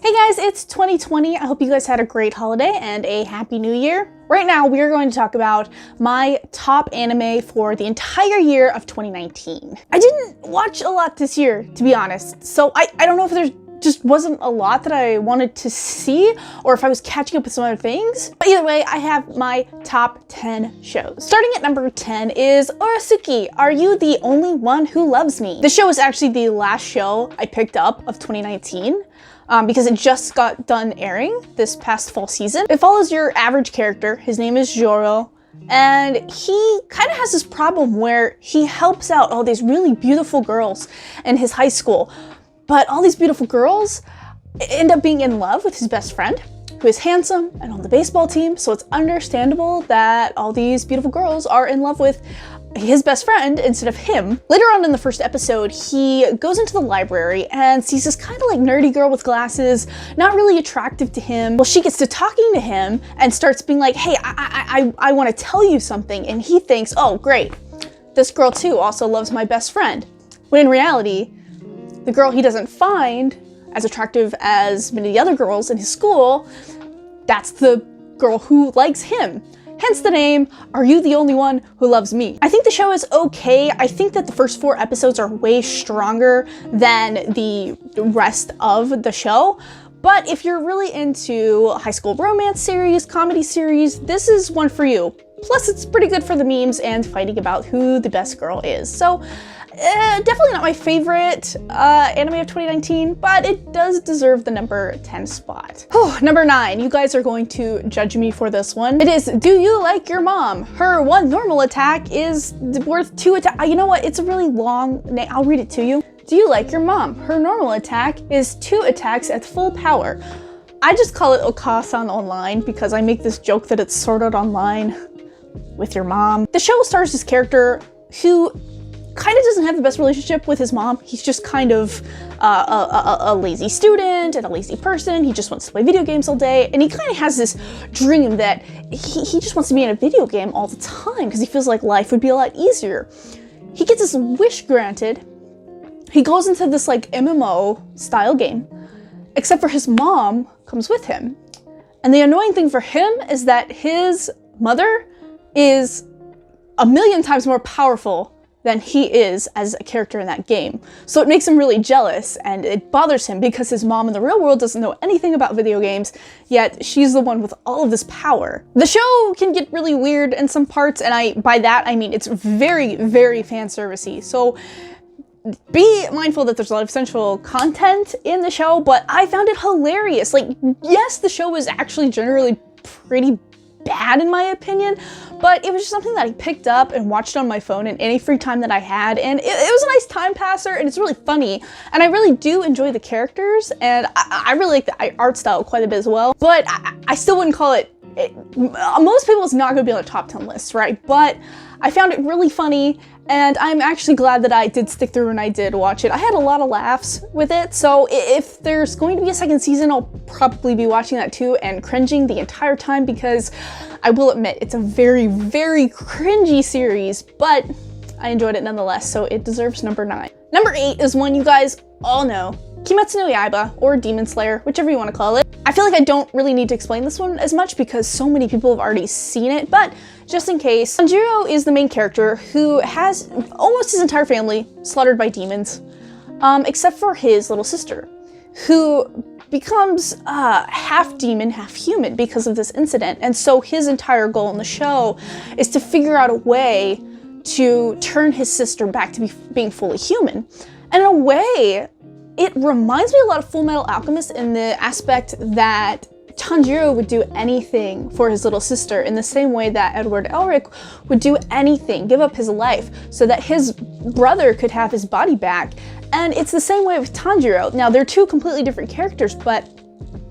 Hey guys, it's 2020. I hope you guys had a great holiday and a happy new year. Right now, we are going to talk about my top anime for the entire year of 2019. I didn't watch a lot this year, to be honest, so I don't know if there's just wasn't a lot that I wanted to see or if I was catching up with some other things. But either way, I have my top 10 shows. Starting at number 10 is Urasuki, Are You the Only One Who Loves Me? This show is actually the last show I picked up of 2019. Because it just got done airing this past fall season. It follows your average character. His name is Joro, and he kind of has this problem where he helps out all these really beautiful girls in his high school, but all these beautiful girls end up being in love with his best friend, who is handsome and on the baseball team, so it's understandable that all these beautiful girls are in love with his best friend instead of him. Later on in the first episode, he goes into the library and sees this kind of like nerdy girl with glasses, not really attractive to him. Well, she gets to talking to him and starts being like, hey, I want to tell you something. And he thinks, oh, great. This girl too also loves my best friend. When in reality, the girl he doesn't find as attractive as many of the other girls in his school, that's the girl who likes him. Hence the name, Are You the Only One Who Loves Me? I think the show is okay. I think that the first 4 episodes are way stronger than the rest of the show. But if you're really into high school romance series, comedy series, this is one for you. Plus, it's pretty good for the memes and fighting about who the best girl is. So, definitely not my favorite anime of 2019, but it does deserve the number 10 spot. Number 9, you guys are going to judge me for this one. It is Do You Like Your Mom? Her 1 normal attack is worth 2 attacks. You know what? It's a really long name. I'll read it to you. Do you like your mom? Her normal attack is 2 attacks at full power. I just call it Okasan Online because I make this joke that it's Sword Art Online with your mom. The show stars this character who kind of doesn't have the best relationship with his mom. He's just kind of a lazy student and a lazy person. He just wants to play video games all day. And he kind of has this dream that he just wants to be in a video game all the time because he feels like life would be a lot easier. He gets his wish granted. He goes into this like MMO style game, except for his mom comes with him. And the annoying thing for him is that his mother is a million times more powerful than he is as a character in that game. So it makes him really jealous and it bothers him because his mom in the real world doesn't know anything about video games, yet she's the one with all of this power. The show can get really weird in some parts, and by that I mean it's very, very fan servicey. So be mindful that there's a lot of sensual content in the show, but I found it hilarious. Like, yes, the show is actually generally pretty bad in my opinion, but it was just something that I picked up and watched on my phone in any free time that I had, and it was a nice time passer, and it's really funny, and I really do enjoy the characters, and I really like the art style quite a bit as well, but I still wouldn't call it, most people it's not going to be on a top 10 list, right? But I found it really funny, and I'm actually glad that I did stick through and I did watch it. I had a lot of laughs with it, so if there's going to be a second season, I'll probably be watching that too and cringing the entire time because I will admit it's a very, very cringy series, but I enjoyed it nonetheless, so it deserves number 9. Number 8 is one you guys all know, Kimetsu no Yaiba, or Demon Slayer, whichever you want to call it. I feel like I don't really need to explain this one as much because so many people have already seen it, but just in case, Tanjiro is the main character who has almost his entire family slaughtered by demons, except for his little sister, who becomes half demon, half human because of this incident. And so his entire goal in the show is to figure out a way to turn his sister back to being fully human. And in a way, it reminds me a lot of Full Metal Alchemist in the aspect that Tanjiro would do anything for his little sister in the same way that Edward Elric would do anything, give up his life, so that his brother could have his body back. And it's the same way with Tanjiro. Now, they're 2 completely different characters, but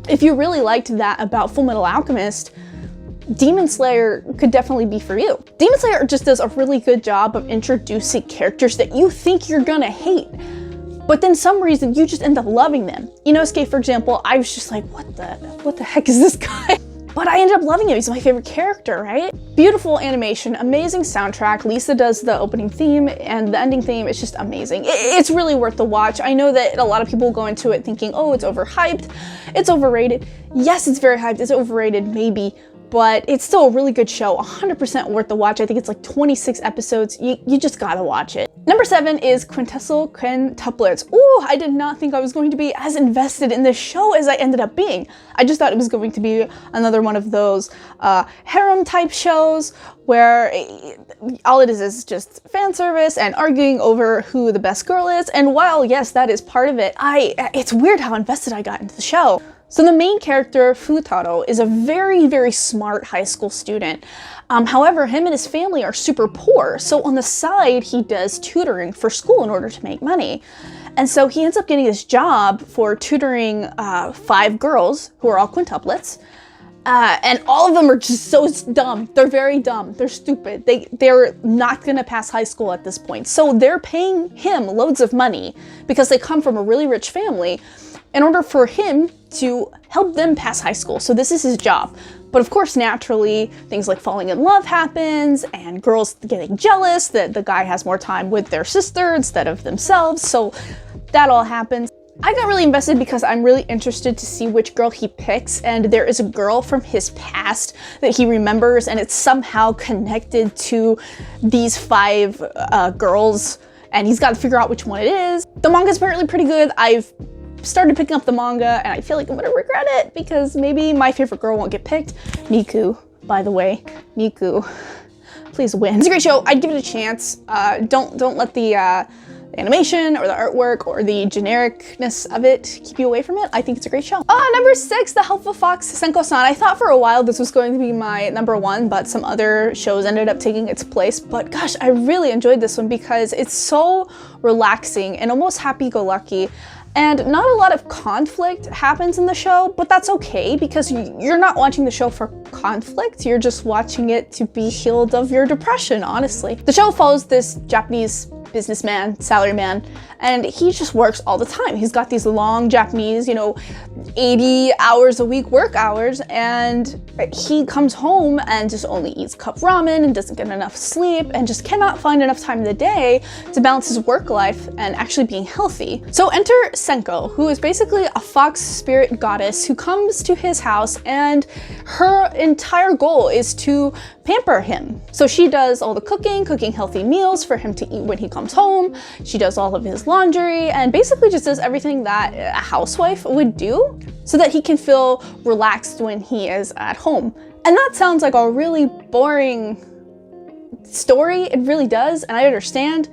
if you really liked that about Full Metal Alchemist, Demon Slayer could definitely be for you. Demon Slayer just does a really good job of introducing characters that you think you're gonna hate, but then some reason you just end up loving them. Inosuke, for example, I was just like, what the heck is this guy? but I ended up loving him. He's my favorite character, right? Beautiful animation, amazing soundtrack. Lisa does the opening theme and the ending theme. It's just amazing. It's really worth the watch. I know that a lot of people go into it thinking, oh, it's overhyped, it's overrated. Yes, it's very hyped, it's overrated, maybe, but it's still a really good show, 100% worth the watch. I think it's like 26 episodes. You just gotta watch it. Number 7 is Quintessential Quintuplets. Ooh, I did not think I was going to be as invested in this show as I ended up being. I just thought it was going to be another one of those harem type shows where all it is just fan service and arguing over who the best girl is. And while yes, that is part of it, it's weird how invested I got into the show. So the main character, Futaro, is a very, very smart high school student. However, him and his family are super poor. So on the side, he does tutoring for school in order to make money. And so he ends up getting this job for tutoring 5 girls who are all quintuplets. And all of them are just so dumb. They're very dumb. They're stupid. They're not gonna pass high school at this point. So they're paying him loads of money because they come from a really rich family in order for him to help them pass high school. So this is his job. But of course, naturally, things like falling in love happens and girls getting jealous that the guy has more time with their sister instead of themselves. So that all happens. I got really invested because I'm really interested to see which girl he picks, and there is a girl from his past that he remembers, and it's somehow connected to these 5 girls, and he's got to figure out which one it is. The manga is apparently pretty good. I've started picking up the manga, and I feel like I'm gonna regret it because maybe my favorite girl won't get picked. Miku, by the way. Miku, please win. It's a great show. I'd give it a chance. Don't let the animation or the artwork or the genericness of it keep you away from it. I think it's a great show. Number 6, The Helpful Fox, Senko-san. I thought for a while this was going to be my number 1, but some other shows ended up taking its place. But gosh, I really enjoyed this one because it's so relaxing and almost happy-go-lucky. And not a lot of conflict happens in the show, but that's okay because you're not watching the show for conflict. You're just watching it to be healed of your depression, honestly. The show follows this Japanese businessman, salaryman, and he just works all the time. He's got these long Japanese, 80 hours a week work hours, and he comes home and just only eats cup ramen and doesn't get enough sleep and just cannot find enough time in the day to balance his work life and actually being healthy. So enter Senko, who is basically a fox spirit goddess who comes to his house, and her entire goal is to pamper him. So she does all the cooking healthy meals for him to eat when he comes home. She does all of his laundry and basically just does everything that a housewife would do so that he can feel relaxed when he is at home. And that sounds like a really boring story. It really does, and I understand.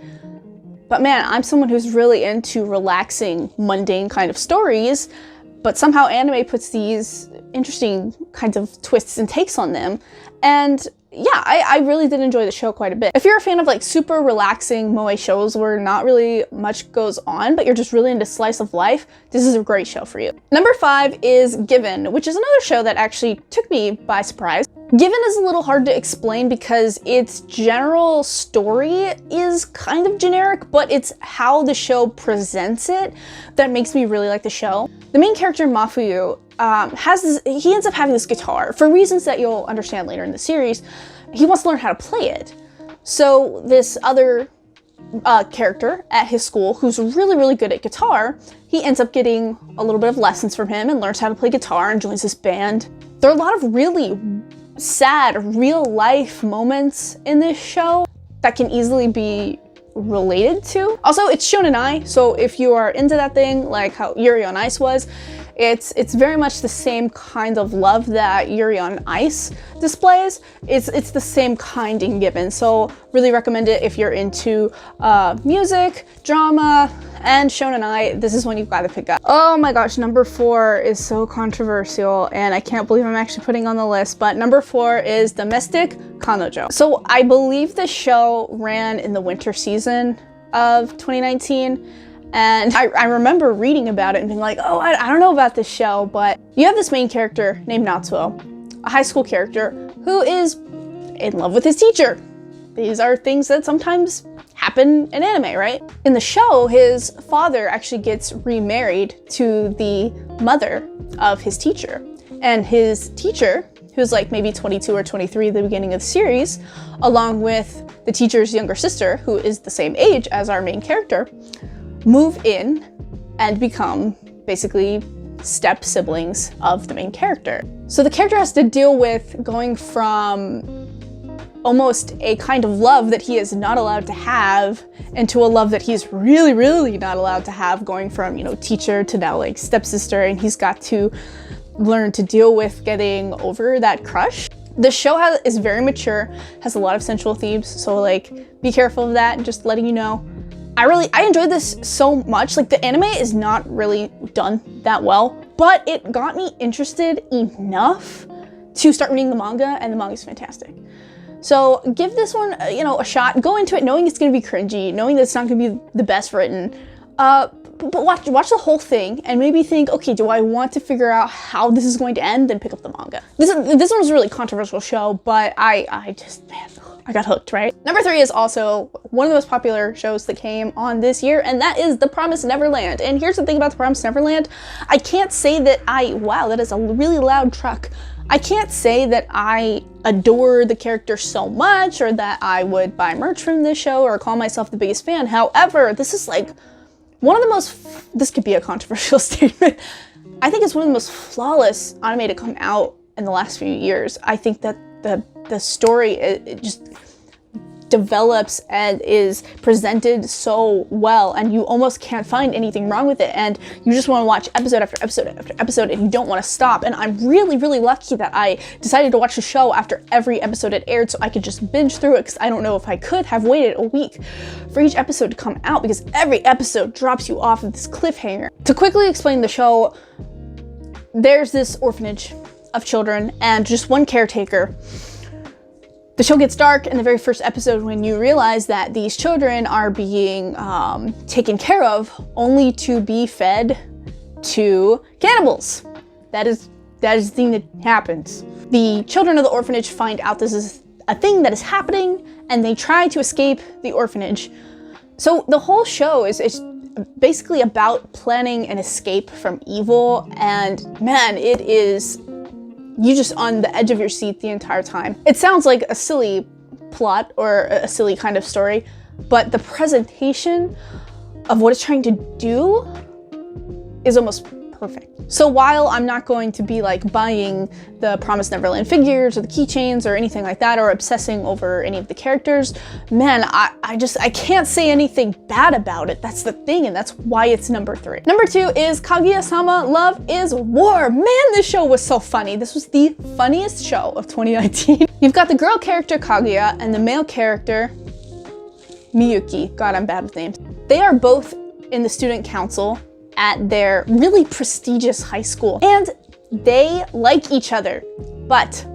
But man, I'm someone who's really into relaxing, mundane kind of stories, but somehow anime puts these interesting kinds of twists and takes on them. And yeah, I really did enjoy the show quite a bit. If you're a fan of like super relaxing moe shows where not really much goes on, but you're just really into slice of life, this is a great show for you. Number 5 is Given, which is another show that actually took me by surprise. Given is a little hard to explain because its general story is kind of generic, but it's how the show presents it that makes me really like the show. The main character, Mafuyu, he ends up having this guitar for reasons that you'll understand later in the series. He wants to learn how to play it. So this other character at his school who's really, really good at guitar, he ends up getting a little bit of lessons from him and learns how to play guitar and joins this band. There are a lot of really sad real life moments in this show that can easily be related to. Also, it's Shonen Ai, so if you are into that thing like how Yuri on Ice was, it's very much the same kind of love that Yuri on Ice displays. It's the same kind in Given, so really recommend it if you're into music, drama, and Shonen Ai. This is one you've got to pick up. Oh my gosh, number 4 is so controversial, and I can't believe I'm actually putting on the list, but number 4 is Domestic Kanojo. So I believe the show ran in the winter season of 2019. And I remember reading about it and being like, oh, I don't know about this show, but you have this main character named Natsuo, a high school character who is in love with his teacher. These are things that sometimes happen in anime, right? In the show, his father actually gets remarried to the mother of his teacher. And his teacher who's like maybe 22 or 23 at the beginning of the series, along with the teacher's younger sister, who is the same age as our main character, move in and become basically step siblings of the main character. So the character has to deal with going from almost a kind of love that he is not allowed to have into a love that he's really, really not allowed to have, going from, you know, teacher to now like stepsister, and he's got to learn to deal with getting over that crush. The show is very mature, has a lot of sensual themes, so like be careful of that, just letting you know. I enjoyed this so much. Like, the anime is not really done that well, but it got me interested enough to start reading the manga, and the manga is fantastic. So give this one, you know, a shot. Go into it knowing it's gonna be cringy, knowing that it's not gonna be the best written, but watch the whole thing and maybe think, okay, do I want to figure out how this is going to end? Then pick up the manga. This one was a really controversial show, but I just, man, I got hooked, right? Number 3 is also one of the most popular shows that came on this year, and that is The Promised Neverland. And here's the thing about The Promised Neverland. I can't say that wow, that is a really loud truck. I can't say that I adore the character so much, or that I would buy merch from this show or call myself the biggest fan. However, this is like one of the most, this could be a controversial statement, I think it's one of the most flawless anime to come out in the last few years. I think that the story, it just develops and is presented so well, and you almost can't find anything wrong with it, and you just want to watch episode after episode after episode, and you don't want to stop. And I'm really, really lucky that I decided to watch the show after every episode had aired, so I could just binge through it, because I don't know if I could have waited a week for each episode to come out, because every episode drops you off of this cliffhanger. To quickly explain the show, there's this orphanage of children and just one caretaker. The show gets dark in the very first episode when you realize that these children are being taken care of only to be fed to cannibals. That is the thing that happens. The children of the orphanage find out this is a thing that is happening, and they try to escape the orphanage. So the whole show is basically about planning an escape from evil, and man, it is, you just on the edge of your seat the entire time. It sounds like a silly plot or a silly kind of story, but the presentation of what it's trying to do is almost perfect. So while I'm not going to be like buying the Promised Neverland figures or the keychains or anything like that, or obsessing over any of the characters, man, I can't say anything bad about it. That's the thing, and that's why it's number 3. Number 2 is Kaguya-sama Love is War. Man, this show was so funny. This was the funniest show of 2019. You've got the girl character Kaguya and the male character Miyuki. God, I'm bad with names. They are both in the student council at their really prestigious high school, and they like each other, but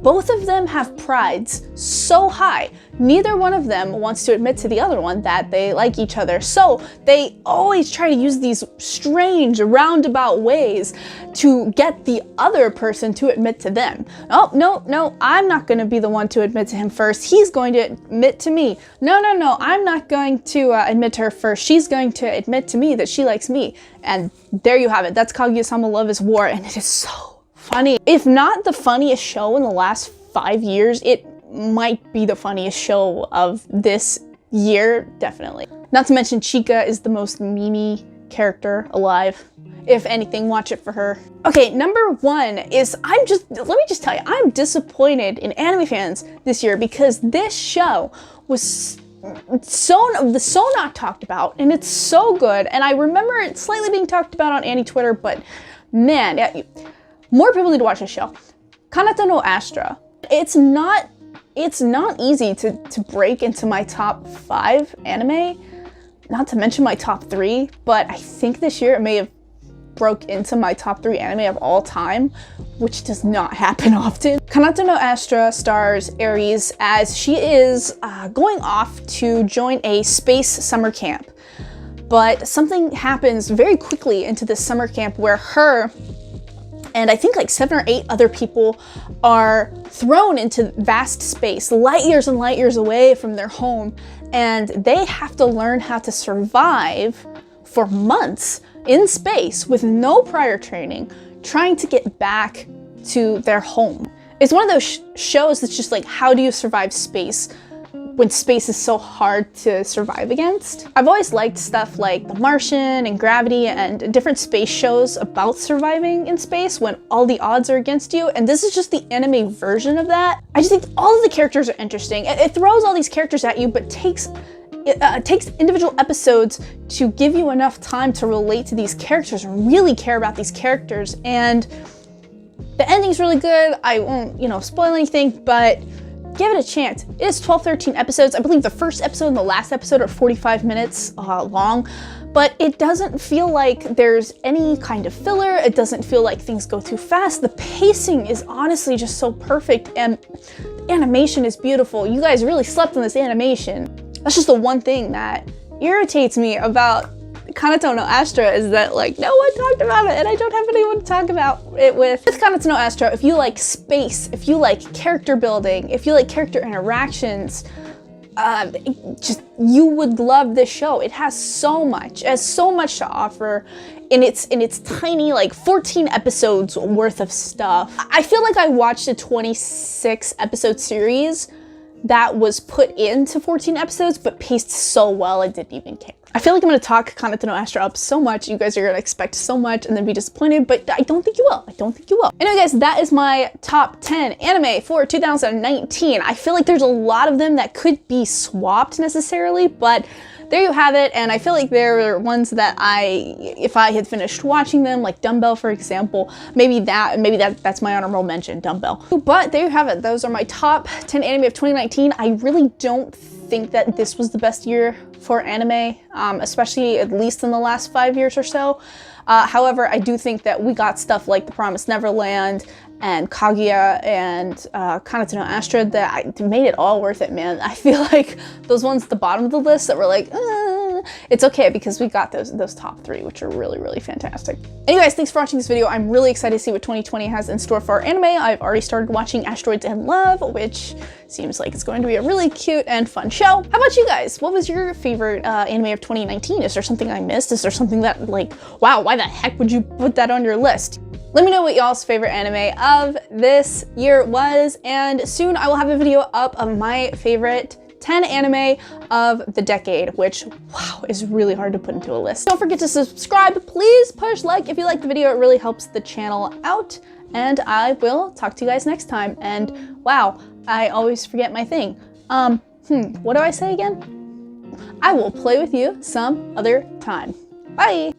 both of them have prides so high, neither one of them wants to admit to the other one that they like each other. So they always try to use these strange roundabout ways to get the other person to admit to them. Oh, no, I'm not going to be the one to admit to him first. He's going to admit to me. No, I'm not going to admit to her first. She's going to admit to me that she likes me. And there you have it. That's Kaguya-sama Love is War, and it is so funny. If not the funniest show in the last 5 years, it might be the funniest show of this year, definitely. Not to mention Chika is the most memey character alive. If anything, watch it for her. Okay, number 1 is, let me just tell you, I'm disappointed in anime fans this year, because this show was so not talked about, and it's so good, and I remember it slightly being talked about on Annie Twitter, but man, yeah, more people need to watch this show. Kanata no Astra. It's not easy to break into my top 5 anime, not to mention my top 3, but I think this year it may have broke into my top 3 anime of all time, which does not happen often. Kanata no Astra stars Aries as she is going off to join a space summer camp. But something happens very quickly into this summer camp where her and I think like 7 or 8 other people are thrown into vast space, light years and light years away from their home, and they have to learn how to survive for months in space with no prior training, trying to get back to their home. It's one of those shows that's just like, how do you survive space when space is so hard to survive against? I've always liked stuff like The Martian and Gravity and different space shows about surviving in space when all the odds are against you, and this is just the anime version of that. I just think all of the characters are interesting. It throws all these characters at you, but takes individual episodes to give you enough time to relate to these characters and really care about these characters. And the ending's really good. I won't, spoil anything, but give it a chance. It is 12-13 episodes. I believe the first episode and the last episode are 45 minutes long, but it doesn't feel like there's any kind of filler. It doesn't feel like things go too fast. The pacing is honestly just so perfect, and the animation is beautiful. You guys really slept on this animation. That's just the one thing that irritates me about Kanata no Astra, is that like no one talked about it, and I don't have anyone to talk about it with. With Kanata no Astra, if you like space, if you like character building, if you like character interactions, you would love this show. It has so much. It has so much to offer in its tiny, like 14 episodes worth of stuff. I feel like I watched a 26 episode series that was put into 14 episodes, but paced so well I didn't even care. I feel like I'm gonna talk Kanata no Astra up so much, you guys are gonna expect so much and then be disappointed, but I don't think you will. I don't think you will. Anyway guys, that is my top 10 anime for 2019. I feel like there's a lot of them that could be swapped necessarily, but there you have it. And I feel like there are ones that if I had finished watching them, like Dumbbell, for example, maybe that's my honorable mention, Dumbbell. But there you have it. Those are my top 10 anime of 2019. I really don't think that this was the best year for anime, especially at least in the last 5 years or so. However, I do think that we got stuff like The Promised Neverland and Kaguya and Kanata no Astra that made it all worth it, man. I feel like those ones at the bottom of the list that were like, it's okay because we got those top 3, which are really, really fantastic. Anyways, thanks for watching this video. I'm really excited to see what 2020 has in store for our anime. I've already started watching Asteroids in Love, which seems like it's going to be a really cute and fun show. How about you guys? What was your favorite anime of 2019? Is there something I missed? Is there something that like, wow, why the heck would you put that on your list? Let me know what y'all's favorite anime of this year was, and soon I will have a video up of my favorite 10 anime of the decade, which, wow, is really hard to put into a list. Don't forget to subscribe. Please push like if you like the video. It really helps the channel out, and I will talk to you guys next time. And wow, I always forget my thing. What do I say again? I will play with you some other time. Bye.